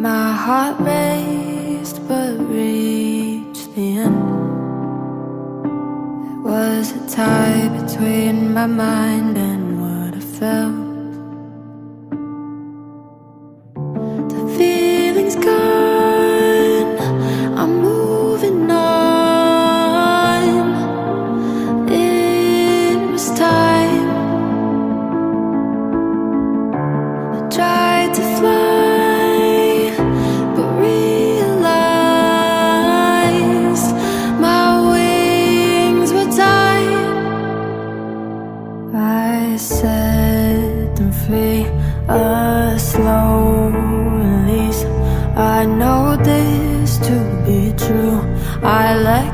My heart raced but reached the end. There was a tie between my mind and what I felt. The feeling's gone, I'm moving on. It was time. I tried to fly, but realized my wings were tied. I set them free, a slow release. I know this to be true. I let